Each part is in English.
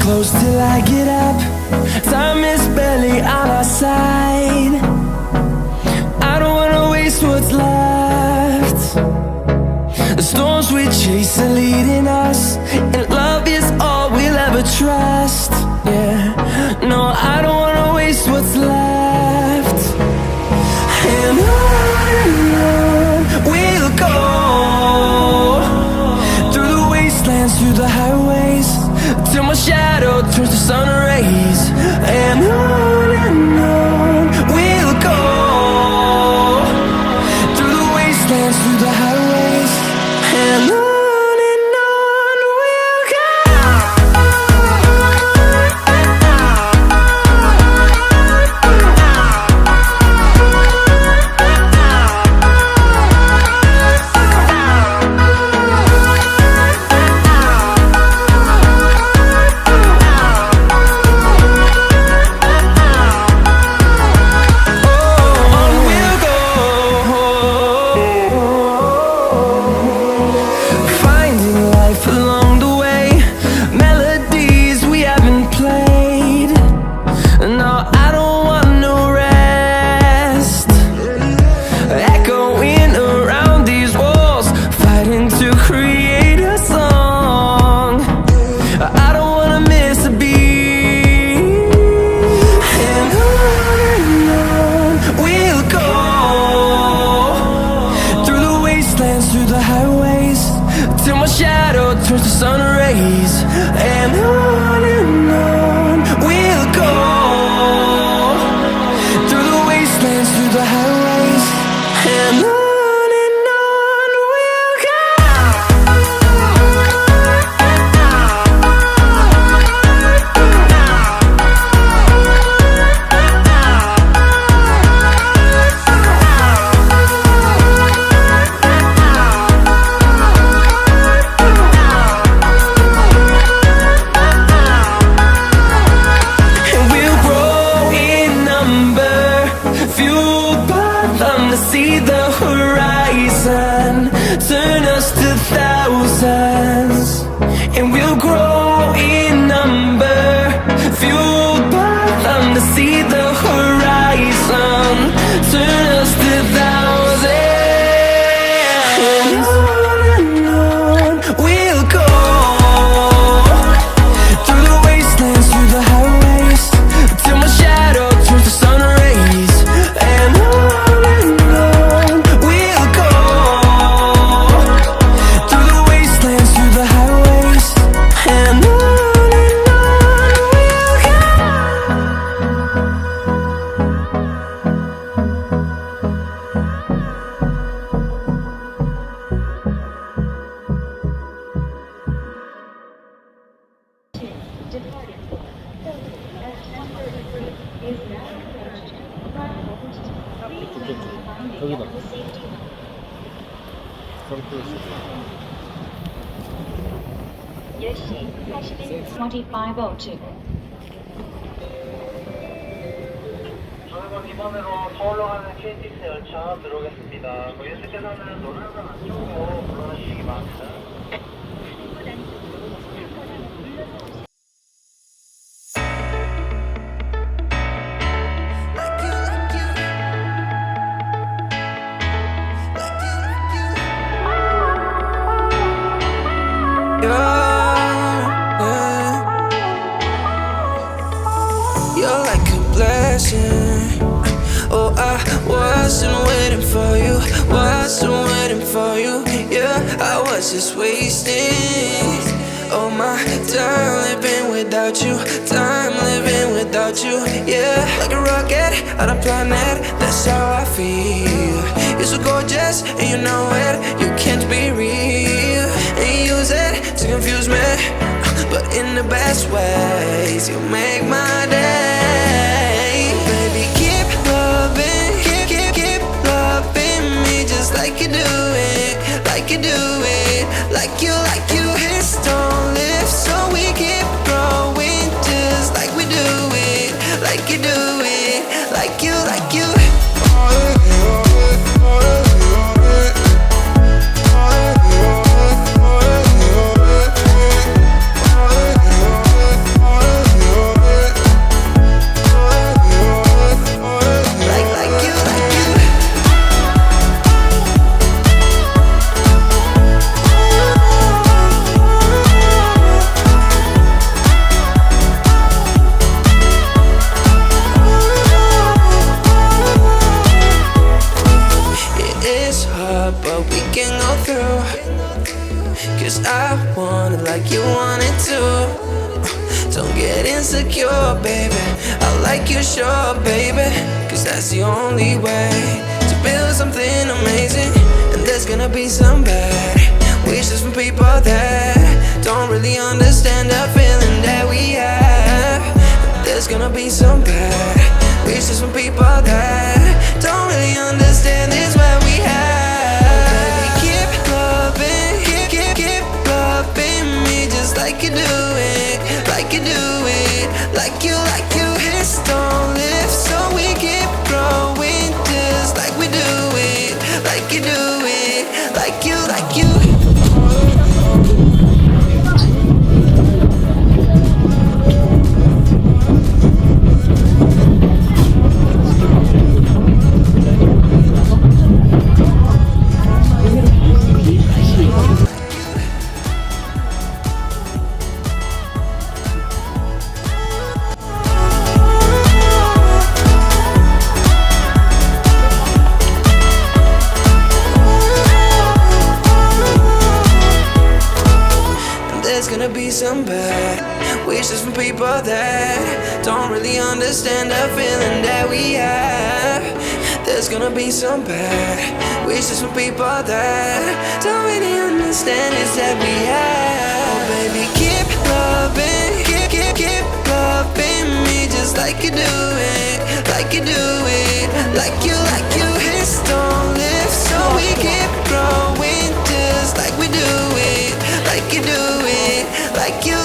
close till I get up. Time is barely on our side. I don't wanna waste what's left. The storms we chase are leading us, and love is all we'll ever trust. Yeah, no, I don't wanna waste what's left. And on we'll go, through the wastelands, through the highways, till my shadow turns to sun rays. And on we'll go, through the wastelands, through the highways, and on. Turns to sun rays, and on we'll go, through the wastelands, through the highways, and on. See the horizon, turn us to thousands, and we'll grow in number, fueled by them to see the horizon, turn us to thousands, and on we'll go, through the wastelands, through the highways, till my shadow turns to sun rays, and on. 여기다. 상태에서. 10시 45분. 저희는 이번으로 서울로 가는 KTX 열차 들어오겠습니다. 고객님께서는 노란선 안쪽으로 물러나시기 바랍니다. Like you. blessing. Oh, I wasn't waiting for you, wasn't waiting for you. Yeah, I was just wasting oh my time living without you, time living without you. Yeah, like a rocket on a planet, that's how I feel. You're so gorgeous and you know it, you can't be real. And you use it to confuse me, but in the best ways. You make my day. Baby, keep loving, keep loving me just like you do it, like you do it, like you hit don't live, so we keep growing just like we do it, like you do it, like you. But we can go through, 'cause I want it like you want it too. Don't get insecure, baby, I like you sure, baby, 'cause that's the only way to build something amazing. And there's gonna be some bad wishes from people that don't really understand the feeling that we have. There's gonna be some bad wishes from people that don't really understand this what we have. Like you do it, like you do it, like you hit don't live, so we keep growing just like we do it, like you do it, like you. There's gonna be some bad wishes from people that don't really understand the feeling that we have. There's gonna be some bad wishes from people that don't really understand this that we have. Oh baby, keep loving, keep loving me just like you do it, like you do it, like you hit don't live, so we keep growing just like we do it, like you do it, like you.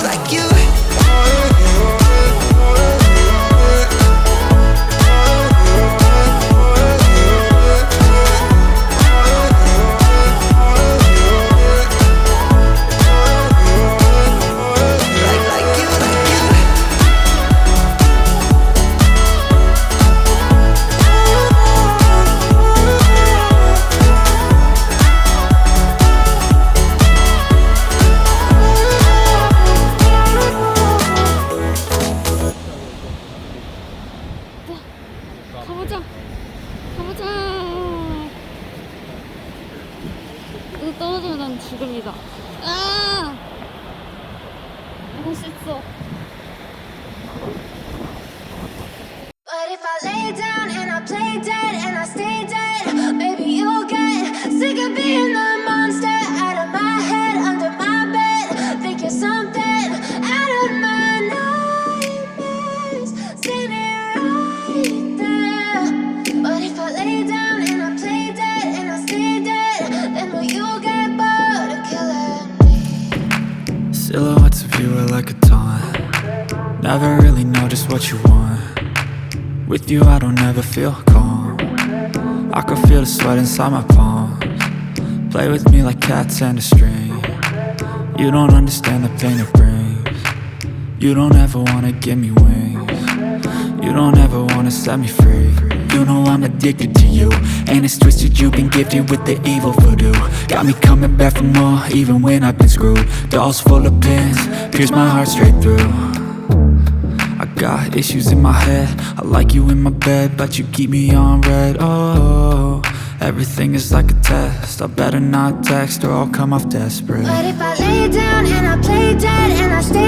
가보자. 이거 떨어지면 난 죽음이다. 아! 멋있어. But if I lay down and I play dead and I stay dead, maybe you'll get sick of being the monster out of my head, under my bed. Think you're something out of my nightmares, standing right there. But if I lay down and I play dead and I stay dead, then will you get bored of killing me? Silhouettes of you are like a taunt. Never really know just what you want. With you I don't ever feel calm. I can feel the sweat inside my palms. Play with me like cats and a string. You don't understand the pain it brings. You don't ever wanna give me wings. You don't ever wanna set me free. You know I'm addicted to you, and it's twisted, you've been gifted with the evil voodoo. Got me coming back for more, even when I've been screwed. Dolls full of pins, pierce my heart straight through. I got issues in my head. I like you in my bed, but you keep me on red. Oh, everything is like a test. I better not text or I'll come off desperate. But if I lay down and I play dead and I stay